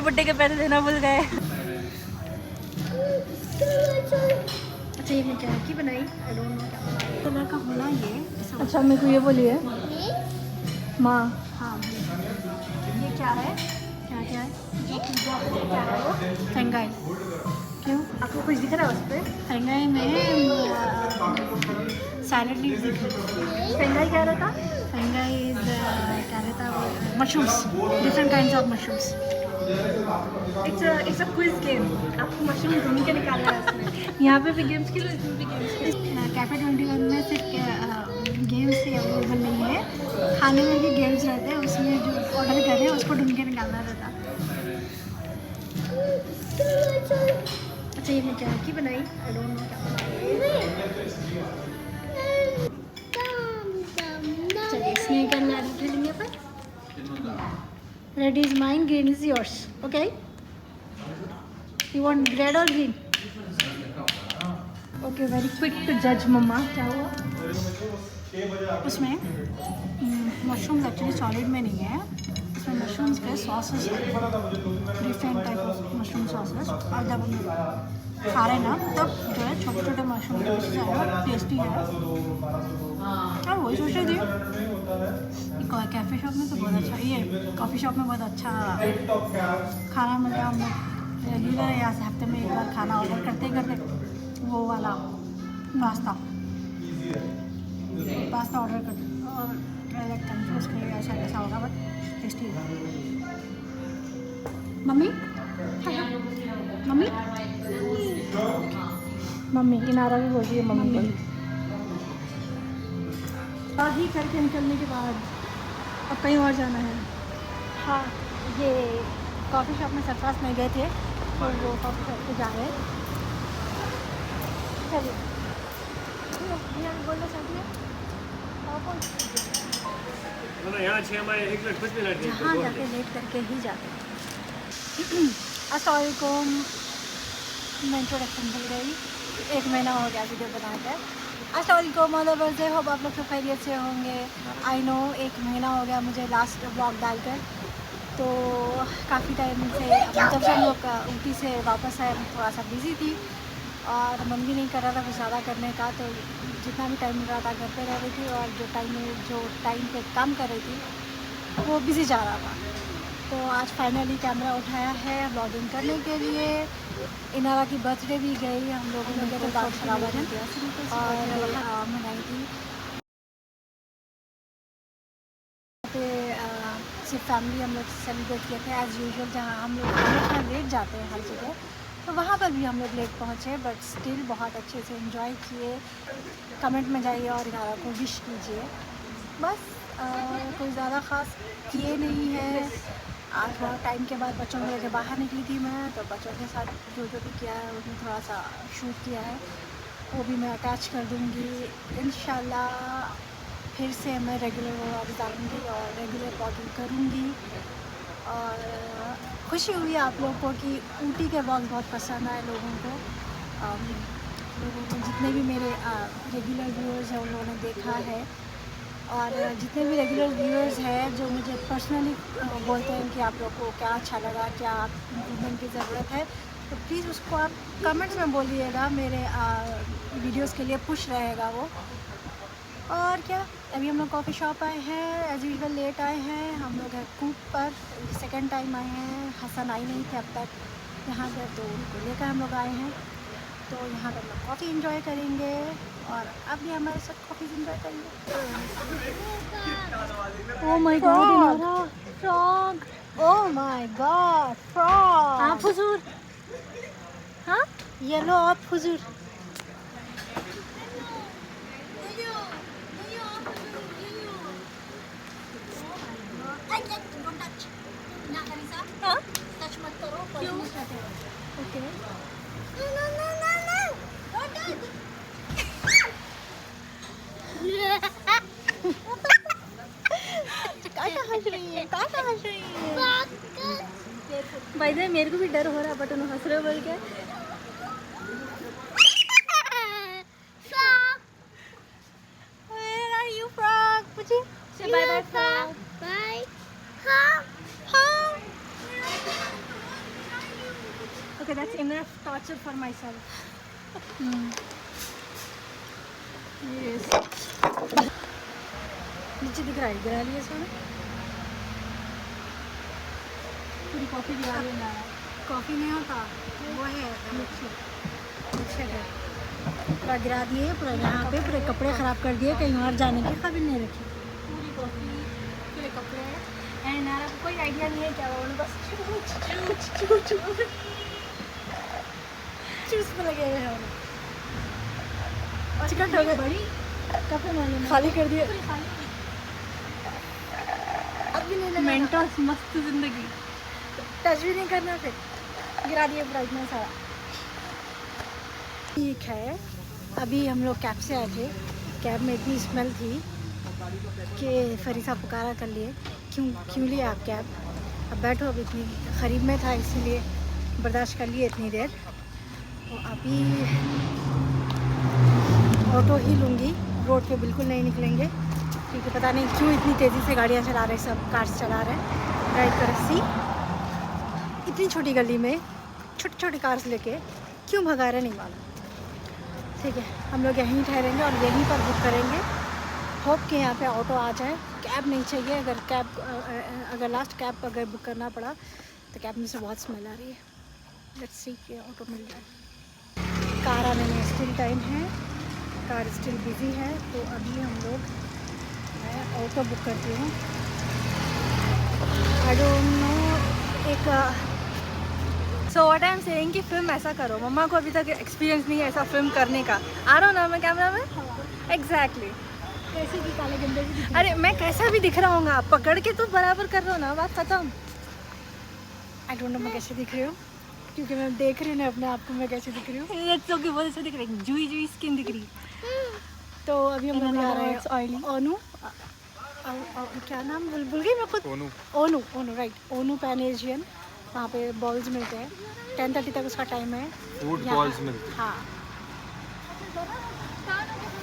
बुड्ढे के पैसे देना भूल गए। अच्छा ये मैं क्या की बनाई, आई डोंट नो क्या कलर का होना ये। अच्छा मेरे को ये बोलिए माँ। हाँ ये क्या है, क्या क्या है, क्या है वो? फेंगाई। क्यों आपको कुछ दिख रहा है उस पर? फेंगाई में सैलड लीव्स दिख रही। फेंगाई क्या रहता? फेंगाई इज क्या रहता वो, mushrooms, different kinds of mushrooms. It's a quiz game, आपको मशरूम ढूंढ के निकालना है उसमें। यहाँ पे भी गेम्स खेलो, इसमें भी गेम्स खेलो। कैफे 21 में सिर्फ गेम्स ही अवेलेबल नहीं है, खाने में भी गेम्स रहते हैं। उसमें जो ऑर्डर कर रहे हैं उसको ढूंढ के निकालना रहता। अच्छा ये मैं क्या की बनाई, आई डोंट नो क्या बनाई। चलिए स्नेक एंड लैडर खेलेंगे अपन। Red is mine, green is yours, okay? You want red और green? Okay very quick to जज मम्मा। क्या हुआ उसमें? मशरूम्स एक्चुअली सॉलिड में नहीं है, इसमें मशरूम्स के सॉसेस है, different type of mushroom sauces. और जब हम खा रहे हैं ना तब जो है छोटे छोटे मशरूम के पीसेस आए, टेस्टी है। और वही सोच रही थी कैफ़े शॉप में तो बहुत अच्छा, ये कॉफ़ी शॉप में बहुत अच्छा खाना मिलता है। हम लोग रेगुलर है यहाँ से, हफ्ते में एक बार खाना ऑर्डर करते करते वो वाला पास्ता ऑर्डर करते और ट्राई करते हैं उसके ऐसा कैसा होगा, बट टेस्टी है। मम्मी मम्मी मम्मी इनारा भी बोल रही है मम्मी। ही करके निकलने के बाद अब कहीं और जाना है। हाँ ये कॉफ़ी शॉप में सरफराज में गए थे, तो वो कॉफ़ी शॉप पे जा रहे हैं। चलिए बोल दो चलिए। यहाँ जाके लेट करके ही जाते हैं। अस्सलाम वालेकुम, मैं इंट्रोडक्शन भूल गई, 1 महीना हो गया वीडियो बनाकर। अस्सलाम वालेकुम ऑल ओवर से, होप आप लोग सब खैरियत से होंगे। आई नो 1 महीना हो गया मुझे लास्ट ब्लॉग डालकर, तो काफ़ी टाइम से जब से हम लोग ऊटी से वापस आए थोड़ा सा बिज़ी थी और मन भी नहीं कर रहा था कुछ ज़्यादा करने का, तो जितना भी टाइम मिल रहा था घर पे रह रही थी और जो टाइम पे काम कर रही थी वो बिज़ी जा रहा था। तो आज फाइनली कैमरा उठाया है ब्लॉगिंग करने के लिए। इनारा की बर्थडे भी गई, हम लोगों ने तो दाल शराबा और मनाई थी। सिर्फ फैमिली हम लोग सेलिब्रेट किए थे एज़ यूजुअल, जहाँ हम लोग हमेशा लेट जाते हैं हर जगह, तो वहाँ पर भी हम लोग लेट पहुँचे, बट स्टिल बहुत अच्छे से एंजॉय किए। कमेंट में जाइए और इनारा को विश कीजिए। बस कोई ज़्यादा ख़ास किए नहीं है। आज बहुत टाइम के बाद बच्चों को लेकर बाहर निकली थी मैं, तो बच्चों के साथ जो भी किया है उसमें थोड़ा सा शूट किया है, वो भी मैं अटैच कर दूँगी इंशाल्लाह। फिर से मैं रेगुलर व्लॉग डालूँगी और रेगुलर ब्लॉगिंग करूँगी। और खुशी हुई आप लोगों को कि ऊटी के व्लॉग बहुत पसंद आए लोगों को। जितने भी मेरे रेगुलर व्यूअर्स हैं उन लोगों ने देखा है, और जितने भी रेगुलर व्यूअर्स हैं जो मुझे पर्सनली बोलते हैं कि आप लोग को क्या अच्छा लगा, क्या इम्प्रूवमेंट की ज़रूरत है, तो प्लीज़ उसको आप कमेंट्स में बोलिएगा। मेरे वीडियोस के लिए पुश रहेगा वो। और क्या, अभी हम लोग कॉफ़ी शॉप आए हैं, एज़ यूजुअल लेट आए हैं। हम लोग कूप पर सेकेंड टाइम आए हैं, हसन आई नहीं थे अब तक यहाँ पर, तो उनको लेकर हम लोग आए हैं। तो यहाँ पर हम कॉफ़ी इंजॉय करेंगे और आप भी हमारे साथ कॉफ़ी इंजॉय करेंगे। Oh my God frog, oh my God frog. आप हुजूर, हाँ येलो आप हुजूर। टच मत करो, क्यों? ओके भाई दे, मेरे को भी डर हो रहा है, बट उन्हें हंस रहे बोल के। Where are you frog? पूछिए, say bye bye frog. Bye. हाँ हाँ Okay, that's enough torture for myself. Yes. नीचे दिख रहा है, गिरा लिया सोना। पूरी कॉफ़ी गिरा लिया। कॉफ़ी नहीं होता, वो है मिक्सर है। पूरा गिरा दिए, पूरा यहाँ पे पूरे कपड़े ख़राब कर दिए, कहीं और जाने की काबिल नहीं रखी। पूरी कॉफ़ी, पूरे कपड़े एंड नारा को कोई आइडिया नहीं है क्या हुआ, बस चूस में लगे हुए हैं। चिकट हो गए बड़ी कपड़े मालूम खाली कर दिए। अब भी नहीं लगा। मेंटोस मस्त जिंदगी, टच भी नहीं करना, फिर गिरा दिए ब्राइटनेस सारा। ठीक है, अभी हम लोग कैब से आए थे। कैब में इतनी स्मेल थी कि फरीसा पुकारा कर लिए, क्यों लिए आप कैब, अब बैठो। अब इतनी करीब में था इसीलिए बर्दाश्त कर लिए इतनी देर। तो अभी ऑटो ही लूँगी, रोड पे बिल्कुल नहीं निकलेंगे क्योंकि पता नहीं क्यों इतनी तेज़ी से गाड़ियाँ चला रहे, सब कार्स चला रहे हैं। ड्राइव कर सी इतनी छोटी गली में छोटी छोटी कार्स लेके क्यों भगा रहे नहीं मालूम। ठीक है, हम लोग यहीं ठहरेंगे और यहीं पर बुक करेंगे। होप कि यहाँ पे ऑटो आ जाए। कैब नहीं चाहिए, अगर लास्ट कैब अगर बुक करना पड़ा तो कैब में से बहुत स्मेल आ रही है। लेट्स सी कि ऑटो मिल जाए। कार आने में स्टिल टाइम है, कार स्टिल बिजी है, तो अभी हम लोग मैं ऑटो बुक करती हूँ। आई डोंट नो एक so what I am saying कि फिल्म ऐसा करो। मम्मा को अभी तक एक्सपीरियंस नहीं है ऐसा फिल्म करने का। आ रहा हूँ ना मैं कैमरा में? एग्जैक्टली। कैसे भी काले गंदे भी दिख। अरे मैं कैसा भी दिख रहा हूँ, आप पकड़ के तो बराबर कर रहा हूँ ना, बात खत्म। आई डोंट नो मैं कैसे दिख रही हूँ, क्योंकि मैं देख रही हूँ ना अपने आप को मैं कैसे दिख रही हूँ। तो की बहुत अच्छा दिख रही है, जुई जुई स्किन दिख रही। तो अभी हम लोग जा रहे हैं ऑयली ओनू, क्या नाम भूल गई मैं खुद। ओनू राइट, ओनू पैन एशियन। वहाँ पे बॉल्स मिलते हैं, 10:30 तक उसका टाइम है। फूड बॉल्स मिलते हैं। हाँ,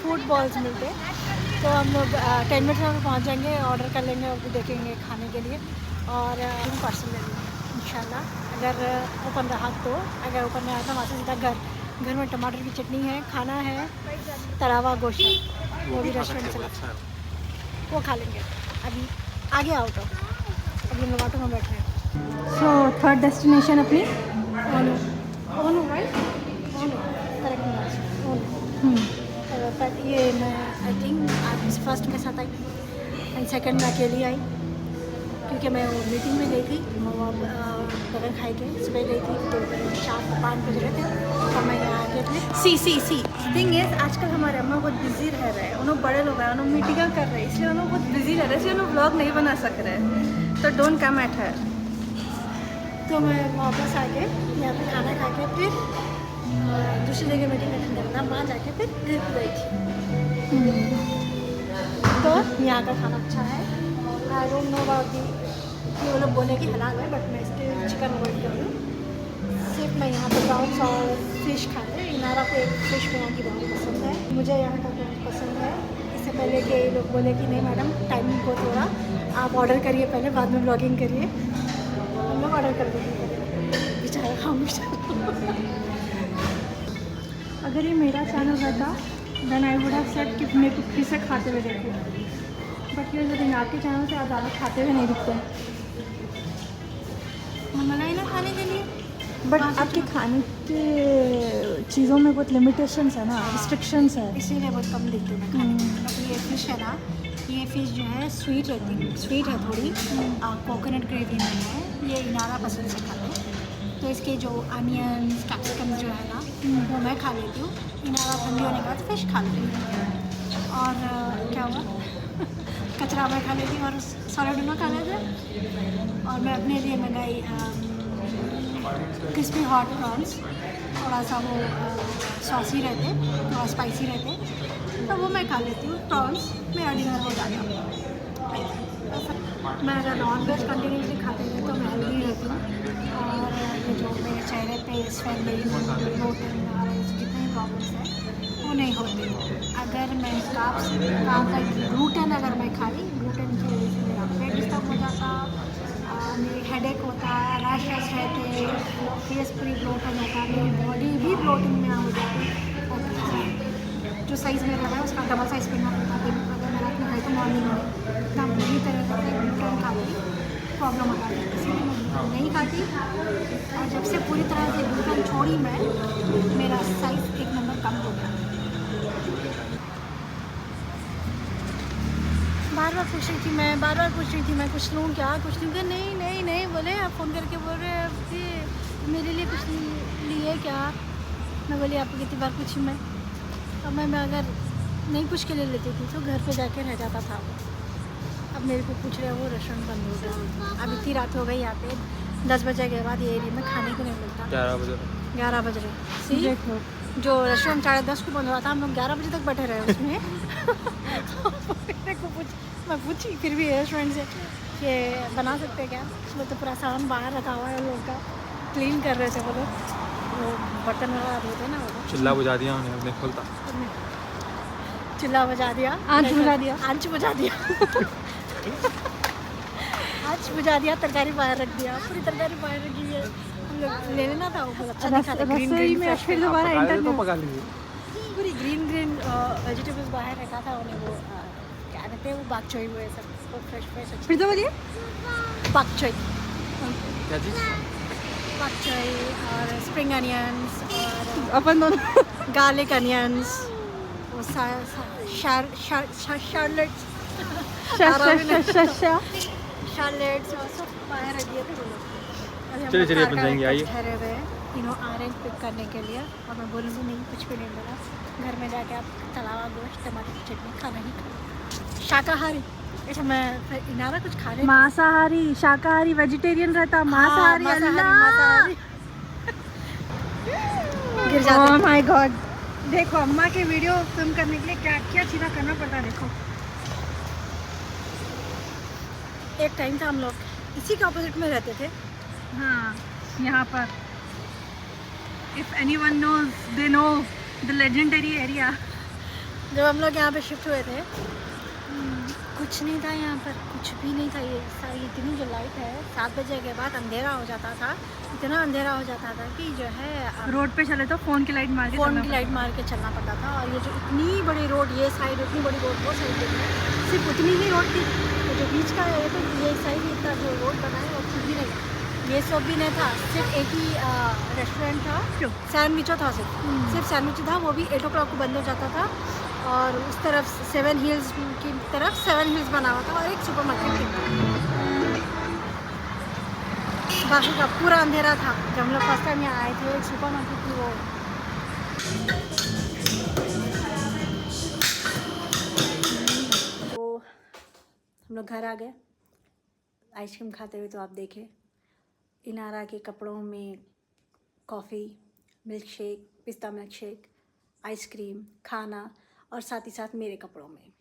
फूड बॉल्स मिलते हैं। तो हम लोग 10 मिनट में पहुँच जाएंगे, ऑर्डर कर लेंगे और देखेंगे खाने के लिए, और हम पार्सल ले लेंगे इंशाल्लाह। अगर ओपन रहा तो, अगर ओपन नहीं आया तो वहाँ से सीधा घर में टमाटर की चटनी है, खाना है, तरावा गोश्त, वो भी रेस्टोरेंट से लगता है, वो खा लेंगे। अभी आगे आओ तो अभी हम लोग ऑटो में बैठे हैं। सो थर्ड डेस्टिनेशन अपनी ओनू राइट, ओनू करेक्ट। बट ये मैं आई थिंक आज फर्स्ट के साथ आई एंड सेकंड में अकेली आई, क्योंकि मैं वो मीटिंग में गई थी, बगैर खाए के सुबह गई थी, तो 4-5 बज रहे थे और मैं यहाँ आ गए थे। सी थिंग इज आजकल हमारे अम्मा बहुत बिजी रह रहे हैं, उन्होंने बड़े लोग हैं, उन्होंने मीटिंग कर रहे हैं, इसलिए उन्होंने बहुत बिजी रह रहे हैं, इसलिए उन्होंने व्लॉग नहीं बना सक रहे हैं। तो डोंट कम एट हर। तो मैं वापस आ के यहाँ पे खाना खा के फिर दूसरी जगह मीटिंग अटेंड करना, वहाँ जाके फिर घर पर गई थी। तो यहाँ का खाना अच्छा है। I don't know about the कि वो लोग बोले कि हलाल है, बट मैं इसके चिकन अवॉइड कर रही हूँ। सिर्फ मैं यहाँ पर प्रॉन्स और फिश खाते हैं। इनारा को एक फ़िश यहाँ की बहुत पसंद है, मुझे यहाँ का बहुत पसंद है। इससे पहले कि ये लोग बोले कि नहीं मैडम टाइमिंग बहुत हो रहा, आप ऑर्डर करिए पहले, बाद में ब्लॉगिंग करिए। हम लोग ऑर्डर कर देंगे बेचारा खाऊंगी। अगर ये मेरा चैनल रहता then I would have said कि मेरे को फिर से खाते हुए देखे, बट ये जो आपके चैनल से आप ज़्यादा खाते हुए नहीं दिखते। मना ही ना खाने के लिए, बट आपके खाने के चीज़ों में बहुत लिमिटेशंस है ना, रिस्ट्रिक्शंस है, इसीलिए बहुत कम दिखते हैं खाने। ये फ़िश है ना, ये फ़िश जो है स्वीट रहती है, स्वीट है थोड़ी, कोकोनट ग्रेवी में है। ये इनारा पसंद से खाते हैं, तो इसके जो अनियंस कैप्सिकम जो है ना वो मैं खा लेती हूँ। इनारा ठंडी होने के बाद फ़िश खा लेती हूँ, और क्या हुआ कचरा मैं खा लेती हूँ और सॉलिड में खा लेते हैं। और मैं अपने लिए मंगाई क्रिस्पी हॉट प्रॉन्स, थोड़ा सा वो सॉसी रहते, थोड़ा स्पाइसी रहते, तो वो मैं खा लेती हूँ। प्रॉन्स मेरा डिनर हो जाता है। मैं अगर नॉन वेज कंटिन्यूसली खाते हैं तो मैं हेल्दी रहती हूँ, और ये जो मेरे चेहरे पे स्वेलिंग, ब्लोटिंग और जितने भी प्रॉब्लम्स हैं वो नहीं होते। अगर मैं ग्लूटेन अगर मैं खाई, ग्लूटेन की वजह से मेरा पेट डिस्टर्ब हो जाता, मेरी हेडेक होता, रैशेस रहते, फेस पूरी ब्लोट हो जाता है, मेरी बॉडी भी ब्लोटिंग में हो जाती है। और जो साइज़ मेरा है उसका डबल साइज़ पहनना पड़ता है। अगर मैं रात में खाई तो मॉर्निंग में इतना बुरी तरह से ग्लूटेन खाती प्रॉब्लम होता है, इसलिए मैं नहीं खाती। और जब से पूरी तरह से ग्लूटेन छोड़ी मैं, मेरा साइज़ 1 नंबर कम हो गया। बार बार पूछ रही थी मैं कुछ लूँ क्या, कुछ लूँ क्या, नहीं बोले। आप फ़ोन करके बोल रहे हैं कि मेरे लिए कुछ लिए क्या। मैं बोली आपको कितनी बार पूछी मैं। अब मैं अगर नहीं पूछ के ले लेती थी तो घर पे जाके रह जाता था। अब मेरे को पूछ रहे हैं, वो रेस्टोरेंट बंद हो गया। अब इतनी रात हो गई, यहाँ पे 10 बजे के बाद ये एरिया में खाने को नहीं मिलता। 11 बज रहे। देखो जो रेस्टोरेंट 10:30 को बंद हुआ था, हम लोग 11 बजे तक बैठे रहे उसमें। मेरे को मैं पूछी फिर भी रेस्टोरेंट से कि बना सकते हैं क्या। वो तो पूरा सामान बाहर रखा हुआ है, लोग का क्लीन कर रहे थे वो लोग, वो बर्तन वगैरह धोते ना। वो चूल्हा बुझा दिया उन्हें, अपने खोलता चूल्हा बुझा दिया, आँच बुझा दिया, आँच बुझा दिया, तरकारी बाहर रख दिया, पूरी तरकारी बाहर रखी है। हम लोग ले लेना था, वो बहुत अच्छा दिखा था। ग्रीन में फिर दोबारा एंटर तो पका लीजिए। पूरी ग्रीन वेजिटेबल्स बाहर रखा था उन्हें। वो क्या कहते हैं, वो बाक चोई, वो सब फ्रेश। फिर तो बोलिए बाक चोई, क्या चीज़? बाक चोई और स्प्रिंग अनियंस और अपन दोनों गार्लिक अनियंस, वो शार्लेट्स और सब बाहर रख दिए थे वो लोग। चलिए अपन जाएंगे, आइए। ठहरे हुए ऑरेंज पिक करने के लिए। और मैं बोलूँगी नहीं, कुछ भी नहीं बोला। घर में जाके आप तलावा गोश्त टमाटर की चटनी खाना ही खाना। शाकाहारी अच्छा, मैं फिर इनारा कुछ खा रही, मांसाहारी शाकाहारी वेजिटेरियन रहता, मांसाहारी मांसाहारी गिर जाते। ओह माय गॉड, देखो अम्मा के वीडियो फिल्म करने के लिए क्या क्या चीज़ा करना पड़ता है। देखो एक टाइम था हम लोग इसी के ऑपोजिट में रहते थे। हाँ, यहाँ पर if anyone knows they know the legendary area. जब हम लोग यहाँ पे शिफ्ट हुए थे, कुछ नहीं था यहाँ पर, कुछ भी नहीं था। ये सारी इतनी जो लाइट है, 7 बजे के बाद अंधेरा हो जाता था, इतना अंधेरा हो जाता था कि जो है रोड पे चले तो फ़ोन की लाइट मार के चलना पड़ता था। और ये जो इतनी बड़ी रोड, ये साइड इतनी बड़ी रोड, वो साइड देखना सिर्फ उतनी ही रोड थी। तो जो बीच का है तो ये साइड इतना जो रोड बना है वो कुछ भी नहीं, ये सब भी नहीं था। सिर्फ एक ही रेस्टोरेंट था, सैंडविचो था, सिर्फ सैंडविच था। वो भी 8 o'clock को बंद हो जाता था। और उस तरफ 7 हिल्स की तरफ 7 हिल्स बना हुआ था और एक सुपर मार्केट थी। बाकी का पूरा अंधेरा था। जब हम लोग फर्स्ट टाइम यहाँ आए थे, एक सुपर मार्केट थी वो। तो हम लोग घर आ गए आइसक्रीम खाते हुए। तो आप देखें इनारा के कपड़ों में कॉफ़ी, मिल्क शेक, पिस्ता मिल्क शेक, आइसक्रीम, खाना, और साथ ही साथ मेरे कपड़ों में।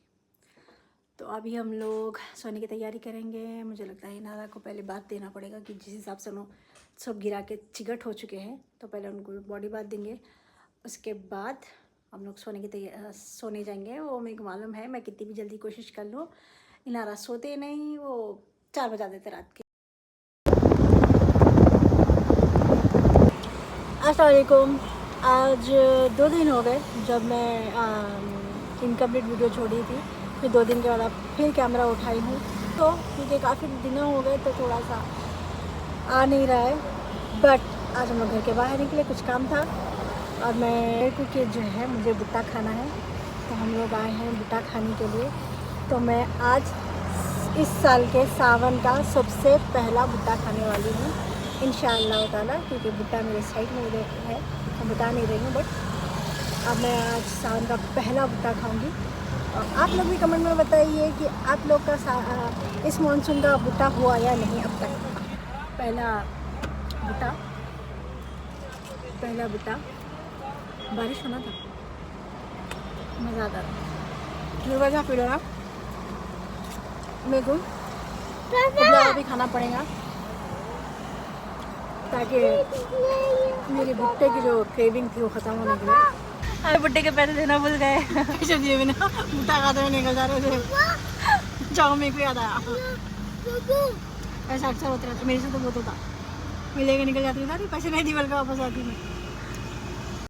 तो अभी हम लोग सोने की तैयारी करेंगे। मुझे लगता है इनारा को पहले बात देना पड़ेगा कि जिस हिसाब से उन्होंने सब गिरा के चिकट हो चुके हैं, तो पहले उनको बॉडी बात देंगे। उसके बाद हम लोग सोने जाएंगे। वो मेरे को मालूम है, मैं कितनी भी जल्दी कोशिश कर लूँ, इनारा सोते नहीं, वो 4 बजा देते रात के। अस्सलाम वालेकुम। आज 2 दिन हो गए जब मैं इनकम्प्लीट वीडियो छोड़ी थी। फिर 2 दिन के बाद अब फिर कैमरा उठाई हूँ, तो क्योंकि काफ़ी दिनों हो गए तो थोड़ा सा आ नहीं रहा है। बट आज हम लोग घर के बाहर निकले, कुछ काम था। और मैं क्योंकि जो है मुझे भुट्टा खाना है, तो हम लोग आए हैं भुट्टा खाने के लिए। तो मैं आज इस साल के सावन का सबसे पहला भुट्टा खाने वाली हूँ इंशाअल्लाह ताला, क्योंकि भुट्टा मेरे साइड में है, मैं बता नहीं रही हूँ। बट अब मैं आज सावन का पहला भुट्टा खाऊंगी। और आप लोग भी कमेंट में बताइए कि आप लोग का इस मानसून का भुट्टा हुआ या नहीं अब तक। पहला भुट्टा बारिश होना था, मज़ा आता था। फिर मेरे को भी खाना पड़ेगा ताकि मेरी भुट्टे की जो क्रेविंग थी वो ख़त्म होने के लिए। अरे भुट्टे के पैसे देना भूल गए। पैसे दिए बिना भुट्टा खाते हुए निकल जा रहे थे। जाओ, मेरे को याद आया, ऐसा अक्सर होता रहता, मेरे से तो बहुत होता। मैं लेकर निकल जाती हूँ, पैसे नहीं दी, बल्कि वापस आती हूँ मैं।